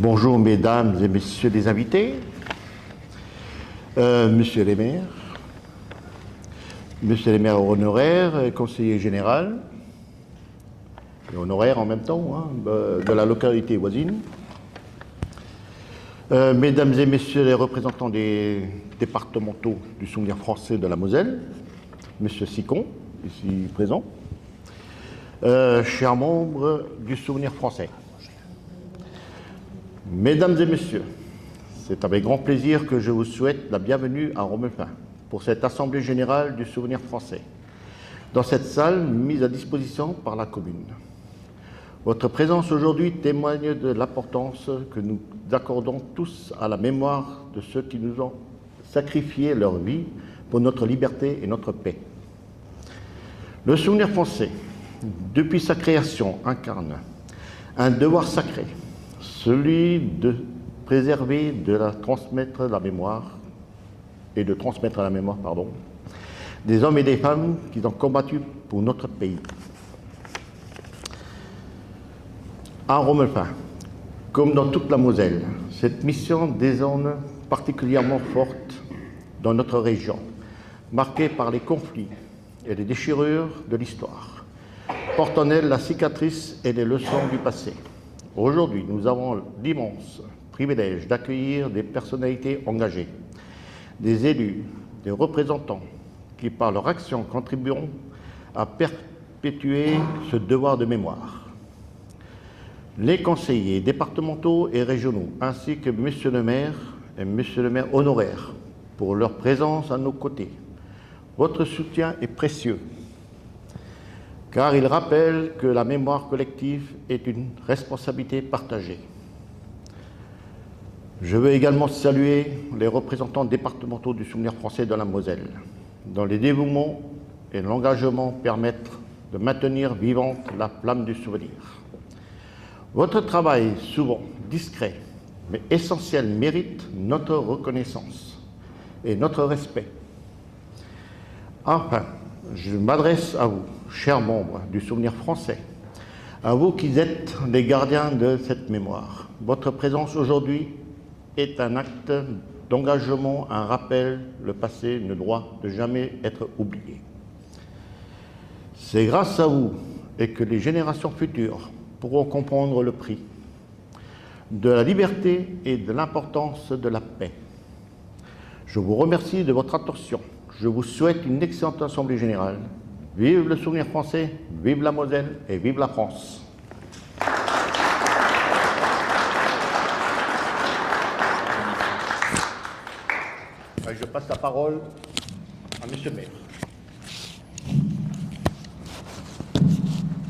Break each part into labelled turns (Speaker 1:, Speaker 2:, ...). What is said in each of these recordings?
Speaker 1: Bonjour mesdames et messieurs les invités, monsieur le maire honoraire, conseiller général, et honoraire en même temps, de la localité voisine, mesdames et messieurs les représentants des départementaux du Souvenir français de la Moselle, monsieur Sicon, ici présent, chers membres du Souvenir français. Mesdames et messieurs, c'est avec grand plaisir que je vous souhaite la bienvenue à Romelpin pour cette Assemblée générale du Souvenir français, dans cette salle mise à disposition par la commune. Votre présence aujourd'hui témoigne de l'importance que nous accordons tous à la mémoire de ceux qui nous ont sacrifié leur vie pour notre liberté et notre paix. Le Souvenir français, depuis sa création, incarne un devoir sacré, celui de préserver, de transmettre la mémoire, des hommes et des femmes qui ont combattu pour notre pays. À Romelpin, comme dans toute la Moselle, cette mission désorne particulièrement forte dans notre région, marquée par les conflits et les déchirures de l'histoire, porte en elle la cicatrice et les leçons du passé. Aujourd'hui, nous avons l'immense privilège d'accueillir des personnalités engagées, des élus, des représentants qui, par leur action, contribueront à perpétuer ce devoir de mémoire. Les conseillers départementaux et régionaux, ainsi que Monsieur le maire et Monsieur le maire honoraire, pour leur présence à nos côtés. Votre soutien est précieux, car il rappelle que la mémoire collective est une responsabilité partagée. Je veux également saluer les représentants départementaux du Souvenir français de la Moselle, dont les dévouements et l'engagement permettent de maintenir vivante la flamme du souvenir. Votre travail, souvent discret mais essentiel, mérite notre reconnaissance et notre respect. Enfin, je m'adresse à vous, chers membres du Souvenir français, à vous qui êtes les gardiens de cette mémoire. Votre présence aujourd'hui est un acte d'engagement, un rappel, le passé ne doit jamais être oublié. C'est grâce à vous et que les générations futures pourront comprendre le prix de la liberté et de l'importance de la paix. Je vous remercie de votre attention. Je vous souhaite une excellente Assemblée générale. Vive le Souvenir français, vive la Moselle et vive la France. Je passe la parole à Monsieur le maire.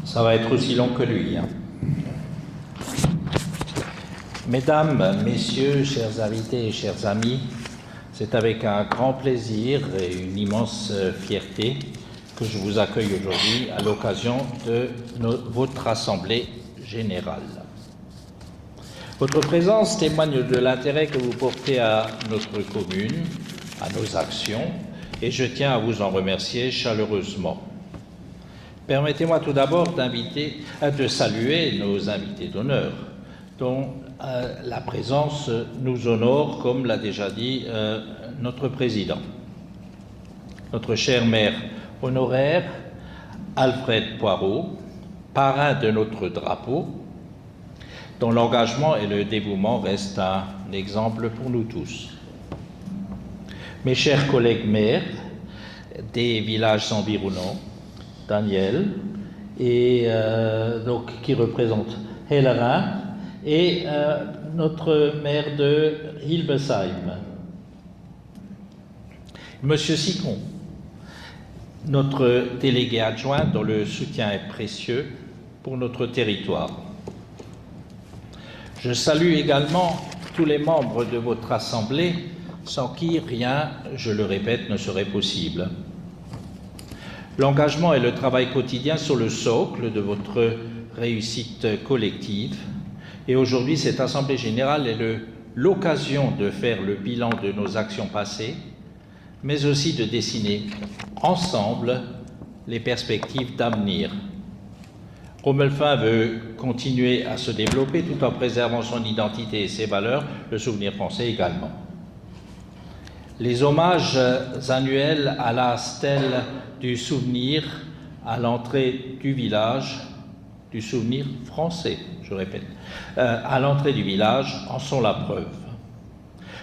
Speaker 2: Ça va être aussi long que lui. Mesdames, Messieurs, chers invités et chers amis, c'est avec un grand plaisir et une immense fierté que je vous accueille aujourd'hui à l'occasion de votre Assemblée générale. Votre présence témoigne de l'intérêt que vous portez à notre commune, à nos actions, et je tiens à vous en remercier chaleureusement. Permettez-moi tout d'abord de saluer nos invités d'honneur, dont la présence nous honore, comme l'a déjà dit notre président. Notre cher maire honoraire, Alfred Poirot, parrain de notre drapeau, dont l'engagement et le dévouement restent un exemple pour nous tous. Mes chers collègues maires des villages environnants, Daniel, et qui représente Hellerin, et notre maire de Hilbesheim. Monsieur Sicon, notre délégué adjoint dont le soutien est précieux pour notre territoire. Je salue également tous les membres de votre Assemblée, sans qui rien, je le répète, ne serait possible. L'engagement et le travail quotidien sont le socle de votre réussite collective. Et aujourd'hui, cette Assemblée générale est l'occasion de faire le bilan de nos actions passées, mais aussi de dessiner ensemble les perspectives d'avenir. Romelfin veut continuer à se développer tout en préservant son identité et ses valeurs, le souvenir français également. Les hommages annuels à la stèle du souvenir à l'entrée du village, du souvenir français, je répète, à l'entrée du village en sont la preuve.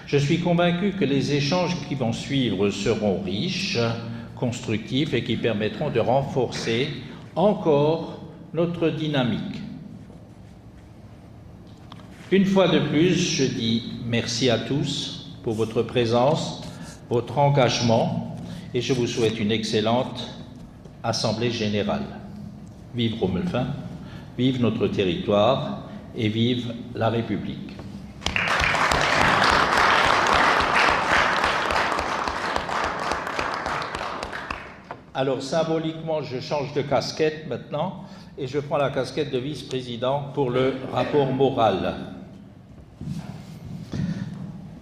Speaker 2: Je suis convaincu que les échanges qui vont suivre seront riches, constructifs et qui permettront de renforcer encore notre dynamique. Une fois de plus, je dis merci à tous pour votre présence, votre engagement, et je vous souhaite une excellente Assemblée générale. Vive Romelfin, vive notre territoire et vive la République. Alors symboliquement, je change de casquette maintenant et je prends la casquette de vice-président pour le rapport moral.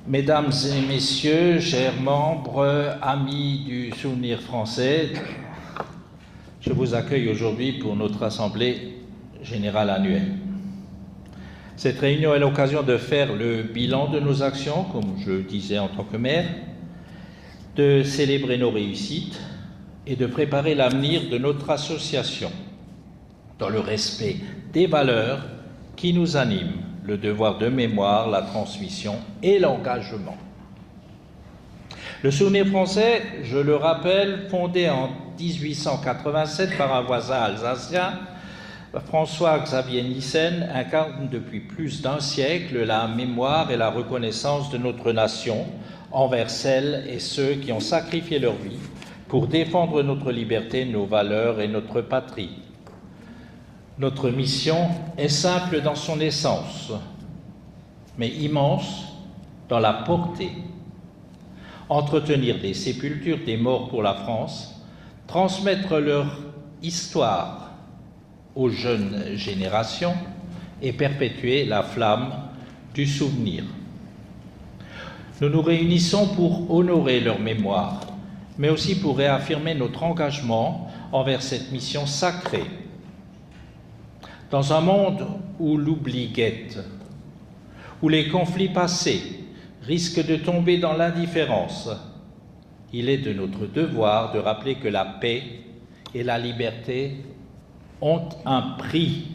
Speaker 2: Mesdames et messieurs, chers membres, amis du souvenir français, je vous accueille aujourd'hui pour notre Assemblée générale annuelle. Cette réunion est l'occasion de faire le bilan de nos actions, comme je le disais en tant que maire, de célébrer nos réussites et de préparer l'avenir de notre association dans le respect des valeurs qui nous animent, le devoir de mémoire, la transmission et l'engagement. Le souvenir français, je le rappelle, fondé en 1887 par un voisin alsacien, François-Xavier Nyssen, incarne depuis plus d'un siècle la mémoire et la reconnaissance de notre nation envers celles et ceux qui ont sacrifié leur vie pour défendre notre liberté, nos valeurs et notre patrie. Notre mission est simple dans son essence, mais immense dans la portée. Entretenir des sépultures des morts pour la France, transmettre leur histoire aux jeunes générations et perpétuer la flamme du souvenir. Nous nous réunissons pour honorer leur mémoire, mais aussi pour réaffirmer notre engagement envers cette mission sacrée. Dans un monde où l'oubli guette, où les conflits passés risquent de tomber dans l'indifférence, il est de notre devoir de rappeler que la paix et la liberté ont un prix.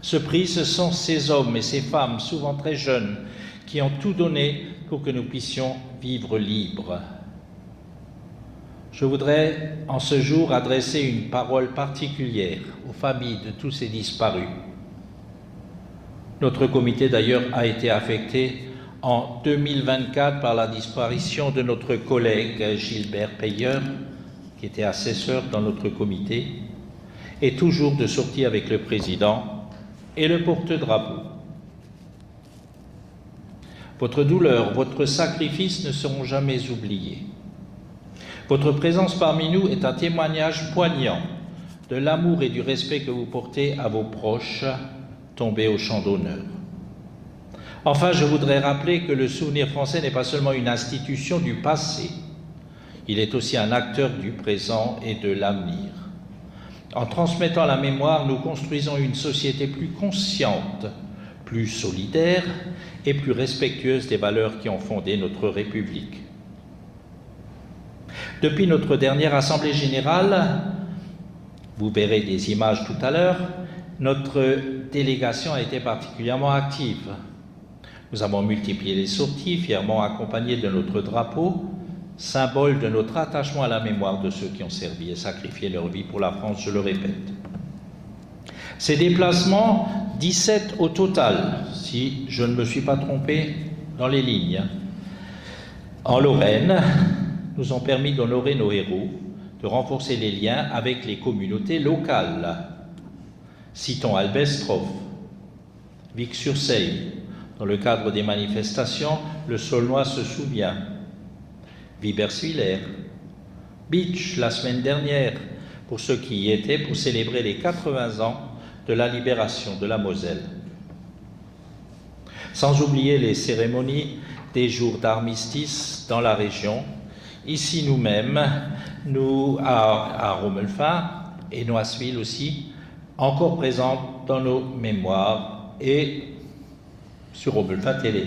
Speaker 2: Ce prix, ce sont ces hommes et ces femmes, souvent très jeunes, qui ont tout donné pour que nous puissions vivre libres. Je voudrais, en ce jour, adresser une parole particulière aux familles de tous ces disparus. Notre comité, d'ailleurs, a été affecté en 2024 par la disparition de notre collègue Gilbert Payeur, qui était assesseur dans notre comité, et toujours de sortie avec le président et le porte-drapeau. Votre douleur, votre sacrifice ne seront jamais oubliés. Votre présence parmi nous est un témoignage poignant de l'amour et du respect que vous portez à vos proches tombés au champ d'honneur. Enfin, je voudrais rappeler que le souvenir français n'est pas seulement une institution du passé, il est aussi un acteur du présent et de l'avenir. En transmettant la mémoire, nous construisons une société plus consciente, plus solidaire et plus respectueuse des valeurs qui ont fondé notre République. Depuis notre dernière Assemblée générale, vous verrez des images tout à l'heure, notre délégation a été particulièrement active. Nous avons multiplié les sorties, fièrement accompagnés de notre drapeau, symbole de notre attachement à la mémoire de ceux qui ont servi et sacrifié leur vie pour la France, je le répète. Ces déplacements, 17 au total, si je ne me suis pas trompé dans les lignes, en Lorraine, nous ont permis d'honorer nos héros, de renforcer les liens avec les communautés locales. Citons Albestroff, Vic-sur-Seille. Dans le cadre des manifestations, le Saulnois se souvient. Wiberswiller, Beach la semaine dernière, pour ceux qui y étaient, pour célébrer les 80 ans de la libération de la Moselle. Sans oublier les cérémonies des jours d'armistice dans la région, ici nous-mêmes, nous à Romelfin et Noiseville aussi, encore présente dans nos mémoires et sur Romulfin Télé.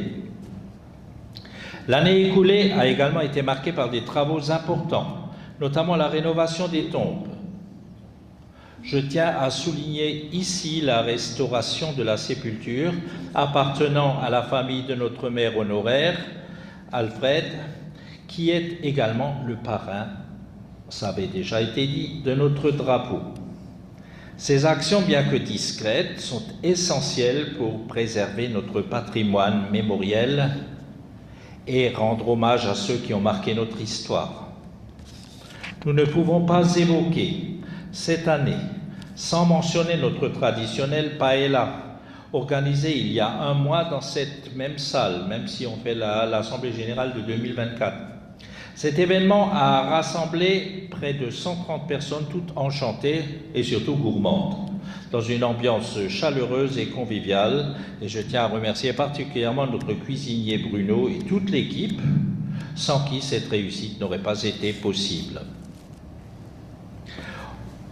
Speaker 2: L'année écoulée a également été marquée par des travaux importants, notamment la rénovation des tombes. Je tiens à souligner ici la restauration de la sépulture appartenant à la famille de notre maire honoraire, Alfred, qui est également le parrain, ça avait déjà été dit, de notre drapeau. Ces actions, bien que discrètes, sont essentielles pour préserver notre patrimoine mémoriel et rendre hommage à ceux qui ont marqué notre histoire. Nous ne pouvons pas évoquer cette année sans mentionner notre traditionnel paella, organisé il y a un mois dans cette même salle, même si on fait l'Assemblée générale de 2024. Cet événement a rassemblé près de 130 personnes, toutes enchantées et surtout gourmandes, dans une ambiance chaleureuse et conviviale. Et je tiens à remercier particulièrement notre cuisinier Bruno et toute l'équipe, sans qui cette réussite n'aurait pas été possible.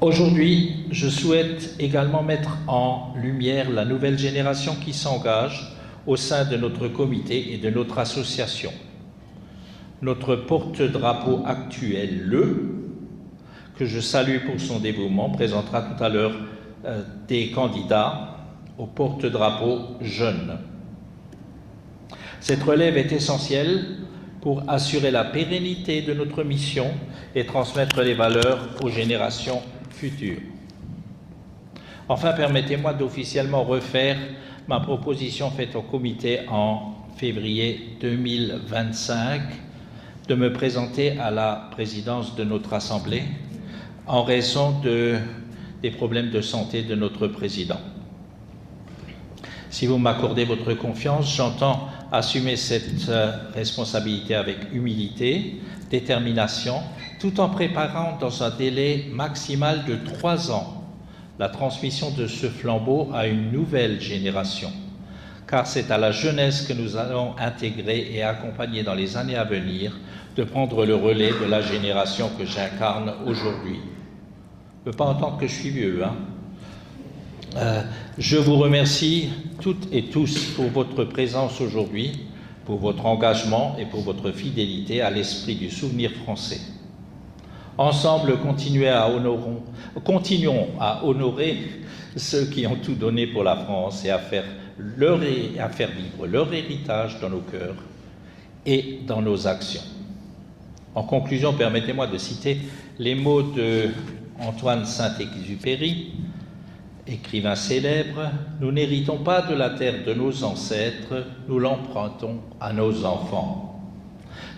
Speaker 2: Aujourd'hui, je souhaite également mettre en lumière la nouvelle génération qui s'engage au sein de notre comité et de notre association. Notre porte-drapeau actuel, que je salue pour son dévouement, présentera tout à l'heure des candidats au porte-drapeau jeune. Cette relève est essentielle pour assurer la pérennité de notre mission et transmettre les valeurs aux générations futures. Enfin, permettez-moi d'officiellement refaire ma proposition faite au comité en février 2025 de me présenter à la présidence de notre Assemblée en raison des problèmes de santé de notre président. Si vous m'accordez votre confiance, j'entends assumer cette responsabilité avec humilité, détermination, tout en préparant dans un délai maximal de 3 ans la transmission de ce flambeau à une nouvelle génération, car c'est à la jeunesse que nous allons intégrer et accompagner dans les années à venir de prendre le relais de la génération que j'incarne aujourd'hui. Je ne peux pas entendre que je suis vieux, Je vous remercie toutes et tous pour votre présence aujourd'hui, pour votre engagement et pour votre fidélité à l'esprit du souvenir français. Ensemble, continuons à honorer ceux qui ont tout donné pour la France et à faire vivre leur héritage dans nos cœurs et dans nos actions. En conclusion, permettez-moi de citer les mots d'Antoine Saint-Exupéry, écrivain célèbre: « Nous n'héritons pas de la terre de nos ancêtres, nous l'empruntons à nos enfants. »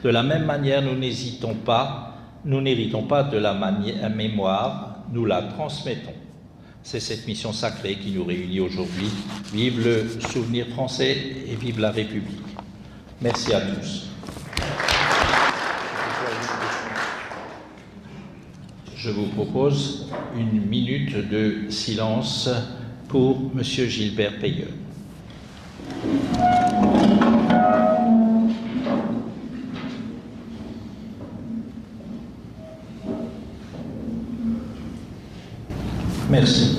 Speaker 2: De la même manière, nous n'héritons pas de la mémoire, nous la transmettons. C'est cette mission sacrée qui nous réunit aujourd'hui. Vive le souvenir français et vive la République. Merci à tous. Je vous propose 1 minute de silence pour M. Gilbert Payeux. Merci.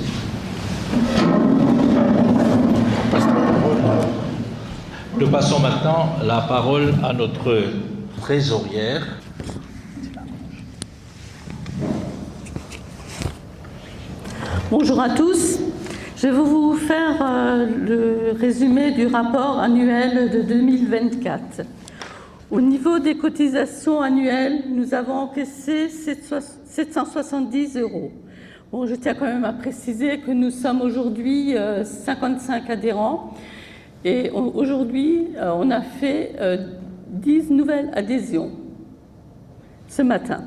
Speaker 2: Nous passons maintenant la parole à notre trésorière.
Speaker 3: Bonjour à tous. Je vais vous faire le résumé du rapport annuel de 2024. Au niveau des cotisations annuelles, nous avons encaissé 770 €. Bon, je tiens quand même à préciser que nous sommes aujourd'hui 55 adhérents et aujourd'hui, on a fait 10 nouvelles adhésions ce matin.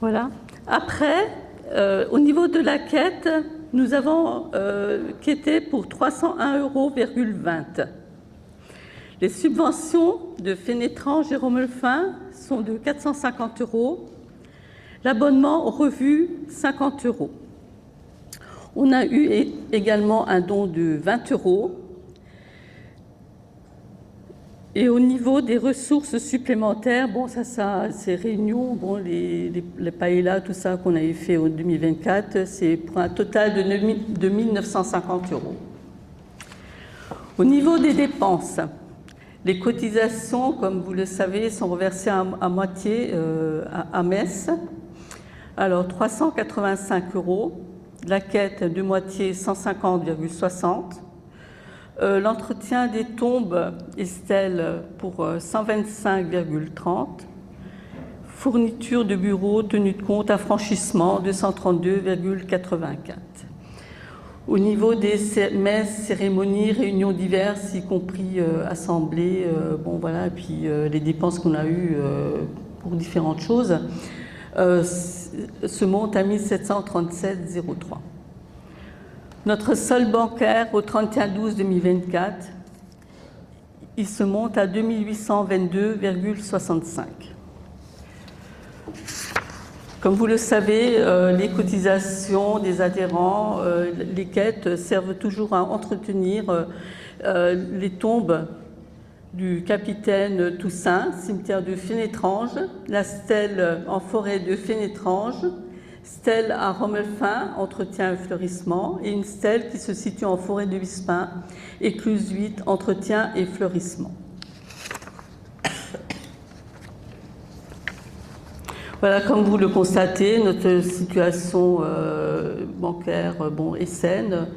Speaker 3: Voilà. Après, au niveau de la quête, nous avons quêté pour 301,20 €. Les subventions de Fénétran Jérôme Elfin sont de 450 €. L'abonnement aux revues, 50 €. On a eu également un don de 20 €. Et au niveau des ressources supplémentaires, bon, ces réunions, bon, les paella, tout ça qu'on avait fait en 2024, c'est pour un total de 1 950 €. Au niveau des dépenses, les cotisations, comme vous le savez, sont reversées à moitié à Metz. Alors, 385 €, la quête de moitié 150,60 €. L'entretien des tombes et stèles pour 125,30 €. Fourniture de bureau, tenue de compte, affranchissement 232,84 €. Au niveau des messes, cérémonies, réunions diverses, y compris assemblées, bon voilà, et puis les dépenses qu'on a eues pour différentes choses, se montent à 1 737,03 €. Notre solde bancaire au 31/12/2024, il se monte à 2 822,65 €. Comme vous le savez, les cotisations des adhérents, les quêtes servent toujours à entretenir les tombes du capitaine Toussaint, cimetière de Fénétrange, la stèle en forêt de Fénétrange, stèle à Romelfin, entretien et fleurissement, et une stèle qui se situe en forêt de Vispin, écluse 8, entretien et fleurissement. Voilà, comme vous le constatez, notre situation bancaire est saine.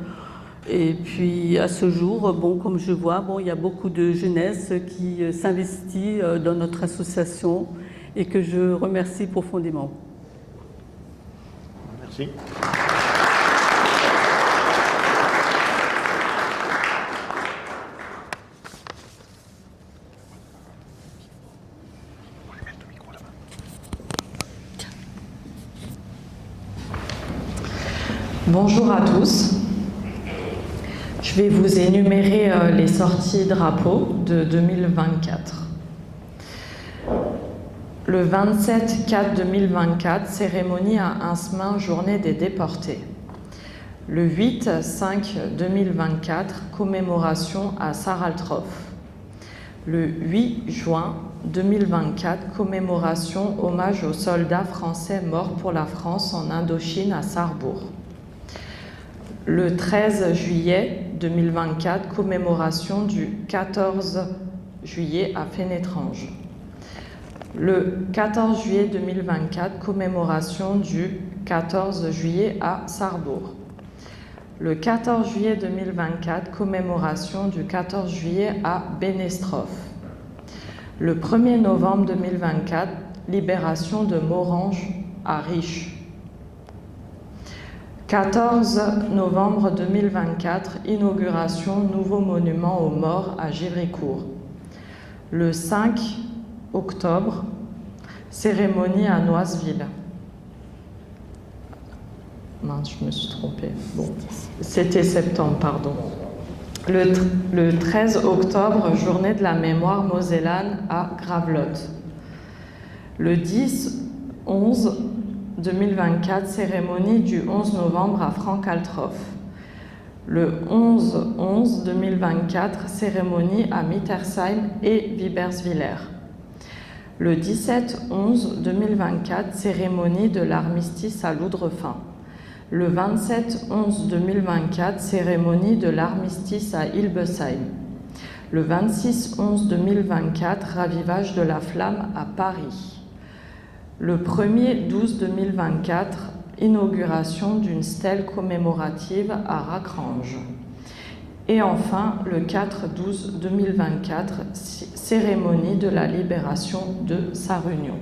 Speaker 3: Et puis à ce jour, comme je vois, il y a beaucoup de jeunesse qui s'investit dans notre association et que je remercie profondément.
Speaker 1: Merci.
Speaker 4: Bonjour à tous. Je vais vous énumérer les sorties drapeaux de 2024. Le 27/4/2024, cérémonie à Hinsmain, journée des déportés. Le 8/5/2024, commémoration à Saraltroff. Le 8 juin 2024, commémoration hommage aux soldats français morts pour la France en Indochine à Sarrebourg. Le 13 juillet 2024, commémoration du 14 juillet à Fénétrange. Le 14 juillet 2024, commémoration du 14 juillet à Sarrebourg. Le 14 juillet 2024, commémoration du 14 juillet à Bénestroff. Le 1er novembre 2024, libération de Morange à Riche. 14 novembre 2024, inauguration nouveau monument aux morts à Givricourt. Le 5 octobre, cérémonie à Noiseville. Mince, je me suis trompée. Bon, c'était septembre, pardon. Le 13 octobre, journée de la mémoire mosellane à Gravelotte. Le 10/11/2024, cérémonie du 11 novembre à Franck-Altroff. Le 11/11/2024, cérémonie à Mittersheim et Wiberswiller. Le 17/11/2024, cérémonie de l'armistice à Loudrefin. Le 27/11/2024, cérémonie de l'armistice à Hilbesheim. Le 26/11/2024, ravivage de la flamme à Paris. Le 1er/12/2024, inauguration d'une stèle commémorative à Racrange. Et enfin, le 4/12/2024, cérémonie de la libération de Sarre-Union.